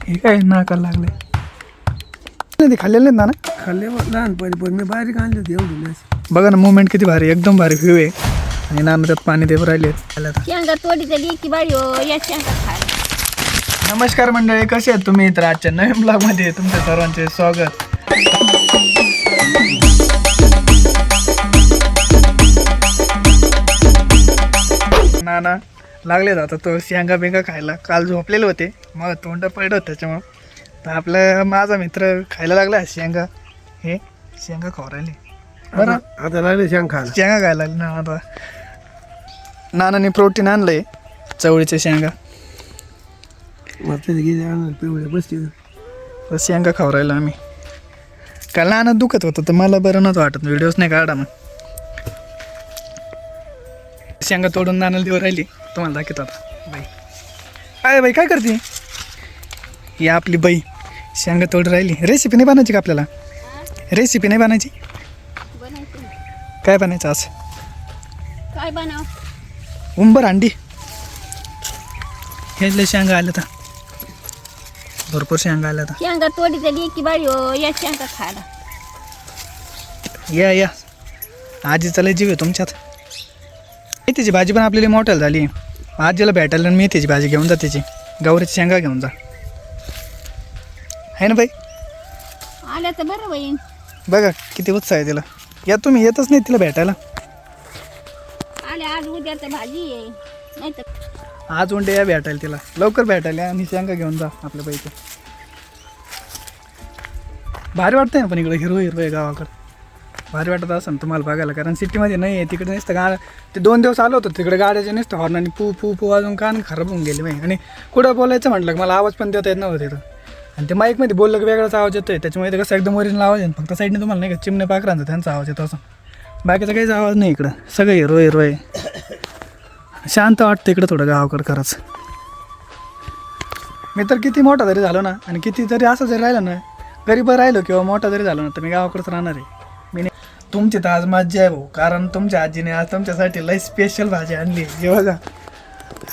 हे काय नाकाला लागले ते खाल्लेले नाहीत ना खाल्ले लहानपणी पण मी बारीक आणले होते एवढी. बघा ना मुवमेंट किती भारी एकदम भारी व्ह्यू आहे आणि नाना त्यात पाणी देव राहिले. नमस्कार मंडळी, कसे आहेत तुम्ही? तर आजच्या नवीन ब्लॉगमध्ये तुमच्या सर्वांचे स्वागत. नाना लागले आता तो शेंगा बिंगा खायला. काल झोपलेले होते मग तोंड पडलं होतं त्याच्यामुळं. तर आपला माझा मित्र खायला लागला शेंगा. हे शेंगा खाऊ राहिले बरं. आता लागले शेंग खायला. शेंगा खायला लागले ना. आता नानाने प्रोटीन आणलंय चवळीच्या शेंगा. पिवळे बसते तर शेंगा खाऊ राहिलो आम्ही. काल नाना दुखत होतं तर मला बरं नव्हतं वाटत, व्हिडिओज नाही काढा. मग शेंगा तोडून नानाला देऊ राहिली. तुम्हाला दाखवतो आता. बाई काय बाई काय करते? ही आपली बाई शेंगा तोड राहिली. रेसिपी नाही बनायची का आपल्याला? रेसिपी नाही बनायची? काय बनायचं आज? काय बनाव? उंबर अंडी. हे शेंगा आल्या तर भरपूर शेंगा आल्या तर. शेंगा तोडी तरी की बाई हो, या शेंगा खायला. या आजीचा लय जीव आहे तुमच्यात. मेथीची भाजी पण आपल्याला मोठ्याला झाली. आजीला भेटायला मेथीची भाजी घेऊन जा, त्याची गौरीची शेंगा घेऊन जा. आहे ना बाई? आल्या तर बरं बाई. बघा किती उत्साह आहे तिला. या तुम्ही येतच नाही तिला भेटायला. आल्या आज उद्या तर भाजी आहे, नाही तर आज उंडे या भेटायला तिला. लवकर भेटायला आणि शेंगा घेऊन जा आपल्या बाईचं. भारी वाटतंय ना पण इकडे हिरवं आहे गावाकडं. भारी वाटत असं तुम्हाला बघायला, कारण सिटीमध्ये नाही आहे. तिकडे नसतं गा. ते 2 दिवस आलो होतो तिकडे गाड्याचे नसतं हॉर्न आणि पू पू पू वाजून कान खराब होऊन गेले माही. आणि कुठं बोलायचं म्हटलं मला आवाज पण देता येत नव्हतं तिथं. आणि ते माईकमध्ये बोललं की वेगळाच आवाज येतोय. त्याच्यामुळे ते कसं एकदम ओरिजिनल आवाज आहे. फक्त साईडने तुम्हाला नाही का चिमणे पाखरांचा त्यांचा आवाज येतो. असं बाकीचा काहीच आवाज नाही इकडं. सगळं हिरो आहे. शांत वाटतं इकडं थोडं गावाकडं खरंच. मी तर किती मोठा जरी झालो ना आणि किती जरी असं जरी राहिलं ना, गरीब राहिलो किंवा मोठा जरी झालो ना, तर मी गावाकडंच राहणार आहे. मी नाही. तुमची तर आज मज्जा आहे भाऊ, कारण तुमच्या आजीने आज तुमच्यासाठी लई स्पेशल भाजी आणली. हे बघा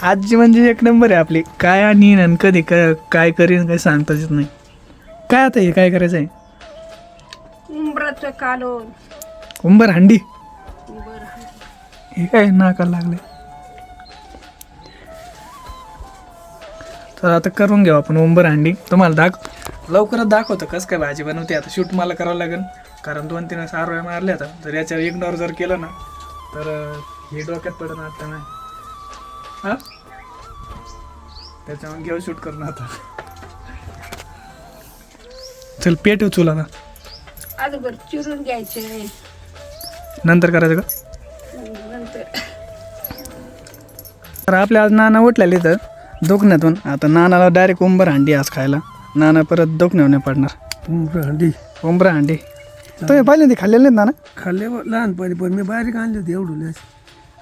आजी म्हणजे एक नंबर आहे आपली. काय आणीन आणि कधी काय करीन काही सांगताच येत नाही. काय आता हे काय करायचं आहे? उंबराचं कालवण. उंबर हंडी. हे काय नाकाला लागले. तर आता करून घेऊ आपण उंबर हंडी. तुम्हाला लवकरच दाखवतो कसं काय भाजी बनवते. आता शूट मला करावं लागेल, कारण 2-3 सारोळ्या मारल्या आता. जर याच्यावर इग्नोर जर केलं ना तर हे डोक्यात पडणं आता नाही. हां त्याच्यामुळे घेऊ शूट करून आता. चल पेट उचला ना. अगोदर चिरून घ्यायचे, नंतर करायचं का? नंतर तर आपल्या आज नाना उठलेले तर दुखण्यातून. आता नानाला डायरेक्ट उंबर हंडी आज खायला. नाना परत दुखण्यावर नाही पडणार. हंडी उंबर हंडी तुम्ही पहिल्यांदा खाल्लेले नाहीत ना? खाल्ले लहानपणी पण मी बारीक आणले होते एवढं.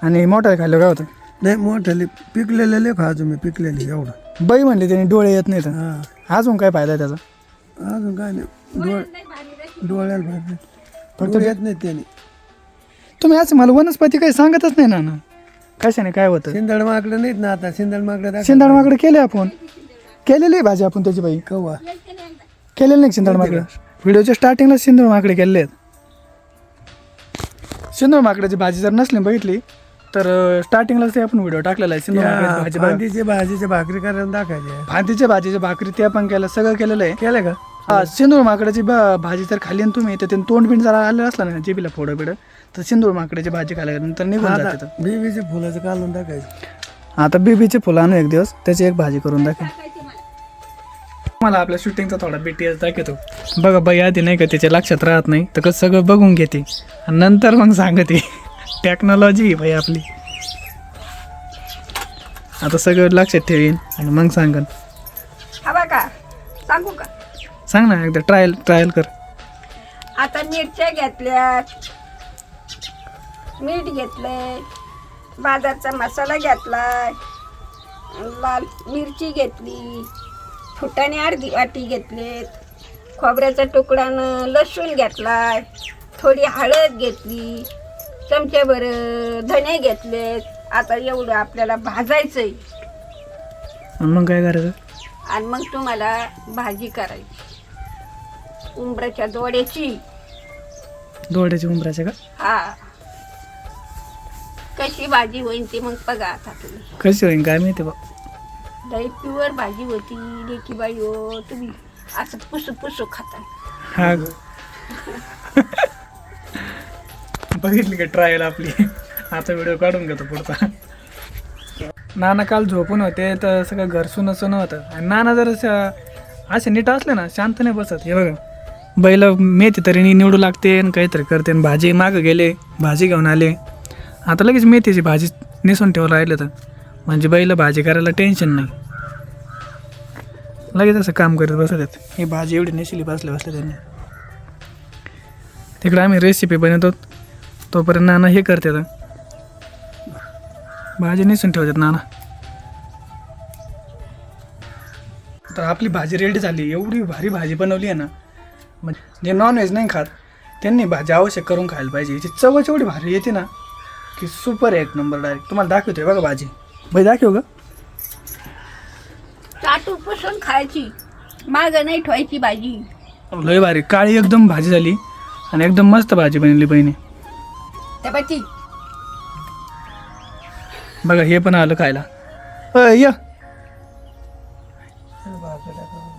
आणि मोठ्या खाल्लं काय होतं? नाही मोठ्याले पिकलेले खायचो मी. पिकलेले एवढं. बाई म्हणली त्याने डोळे येत नाहीत. हां अजून काय फायदा आहे त्याचा? अजून काय नाही. डोळ्याला फक्त येत नाही त्याने. तुम्ही असं मला वनस्पती काही सांगतच नाही ना. कशाने काय होतं? शिंदळ माकडे नाहीत ना आता. शिंदळ शिंदाडमाकडे केले आपण. केलेली भाजी आपण त्याची बाई. कव्वा केलेलं नाही शिंदाडमाकडे. व्हिडिओच्या स्टार्टिंगला शिंदळमाकडे केलेले आहेत. शिंदळमाकड्याची भाजी जर नसली बघितली तर स्टार्टिंगलाच ते आपण व्हिडिओ टाकलेला आहे. शिंदळमाकड्याची भाजी भाजीची भाकरी करायला दाखायची. भाजीच्या भाजीची भाकरी ते पण केलं, सगळं केलेलं आहे. केलं का? हा सिंदूर माकडाची भाजी जर खाल्ली ना तुम्ही तर तोंड बिंड जरा आलं असलं ना जिबीला फोडं बिडं तर सिंदूर माकडाची भाजी खायला नंतर निघून जाते. बीबीचे फुलाचं काढून टाकायचं. आता बीबीचे फुलं आणू एक दिवस, त्याची एक भाजी करून दाखव. मला आपल्या शूटिंगचा थोडा BTS दाखवतो. बघा बाई आधी नाही का त्याच्या लक्षात राहत नाही तर कसं सगळं बघून घेते आणि नंतर मग सांगते. टेक्नॉलॉजी भाई आपली. आता सगळं लक्षात ठेवीन आणि मग सांगन. हवा का सांगू का? सांग ना एकदा ट्रायल कर. आता मिरच्या घेतल्या, मीठ घेतलंय, बाजारचा मसाला घेतलाय, लाल मिरची घेतली, फुटाणे अर्धी वाटी घेतलेत, खोबऱ्याचा तुकडानं लसूण घेतलाय, थोडी हळद घेतली, चमच्याभर धणे घेतलेत. आता एवढं आपल्याला भाजायचंय. मग काय करायचं? आणि मग तुम्हाला भाजी करायची उंबराच्या दोड्याची. दोड्याची उंबराचे का? हा, कशी भाजी होईल ती मग बघा आता तुम्ही. कशी होईन काय माहिती बा. लई प्युअर भाजी होती लेकी बाई हो. तुम्ही असं पुसू पुसू खाता. हा ग. बघितली का ट्रायल आपली. आता व्हिडिओ काढून घेतो पुढचा. नाना काल झोपून होते तर सगळं घर सुनं सुनं होतं. आणि नाना जर असे नीट असले ना शांत नाही बसत. हे बघा बैल मेथी तरी निवडू लागते आणि काहीतरी करते. आणि भाजी मागं गेले, भाजी घेऊन आले. आता लगेच मेथीची भाजी नेसून ठेवून राहिलं तर म्हणजे बैल भाजी करायला टेन्शन नाही. लगेच असं काम करत बसत आहेत. ही भाजी एवढी नेशिली बसले त्यांनी. तिकडे आम्ही रेसिपी बनवतो तोपर्यंत नाना हे करतात, भाजी नेसून ठेवतात नाना. तर आपली भाजी रेडी झाली. एवढी भारी भाजी बनवली आहे ना, म्हणजे जे नॉनव्हेज नाही खात त्यांनी भाजी आवश्यक करून खायला पाहिजे. याची चवच एवढी भारी येते ना की सुपर आहे, एक नंबर. डायरेक्ट तुम्हाला दाखवतोय बघा भाजी. बाई दाखव ग. चाटू पुसून खायची, माग नाही ठेवायची भाजी. लय भारी काळी एकदम भाजी झाली आणि एकदम मस्त भाजी बनवली बहिणी. त्या बाची बघा हे पण आलं खायला. य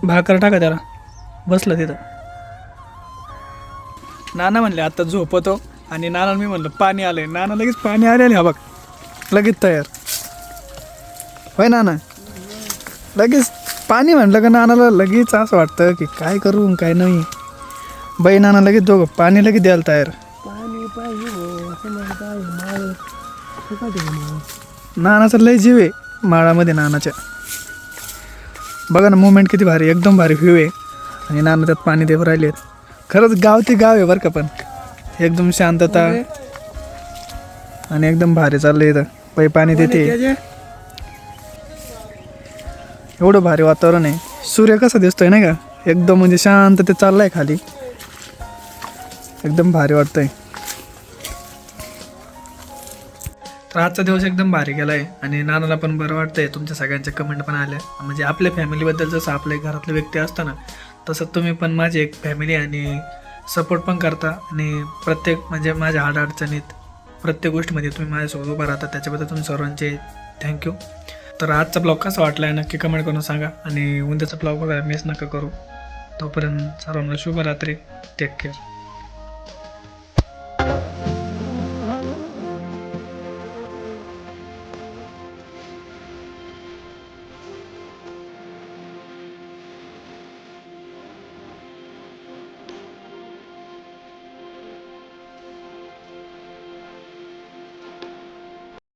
भाकर टाका त्याला. बसलं तिथं. नाना म्हणले आता झोपतो आणि नाना मी म्हणलं पाणी आलंय. नाना लगेच पाणी आले. हा बघ लगेच तयार. होय नाना, लगेच पाणी म्हणलं का नानाला लगेच असं वाटतं की काय करू काय नाही. बाई नाना लगेच दोघं पाणी लगेच द्यायला तयार. पाणी पाहिजे हो, असं नाही काय माळ फुकट आहे माळ. नानाचा लय जीव आहे माळामध्ये नानाच्या. बघा ना मुवमेंट किती भारी, एकदम भारी व्ह्यू आहे. आणि नाना त्यात पाणी देव राहिले. खरंच गाव ते गाव आहे बरं का, पण एकदम शांतता आणि एकदम भारी चाललंय इथं. पै पाणी देते. एवढं भारी वातावरण आहे. सूर्य कसा दिसतोय नाही का, एकदम म्हणजे शांत ते चाललंय खाली. एकदम भारी वाटतंय. तर आजचा दिवस एकदम भारी गेला आहे आणि नानाला पण बरं वाटतंय. तुमच्या सगळ्यांच्या कमेंट पण आल्या. म्हणजे आपल्या फॅमिलीबद्दल जसं आपल्या घरातले व्यक्ती असतं ना, तसं तुम्ही पण माझी एक फॅमिली आणि सपोर्ट पण करता. आणि प्रत्येक म्हणजे माझ्या अडचणीत प्रत्येक गोष्टीमध्ये तुम्ही माझ्यासोबत उभं राहता. त्याच्याबद्दल तुम्ही सर्वांचे थँक्यू. तर आजचा ब्लॉग कसा वाटला आहे नक्की कमेंट करून सांगा. आणि उद्याचा ब्लॉग बघायला मिस नका करू. तोपर्यंत सर्वांना शुभरात्री. Take care.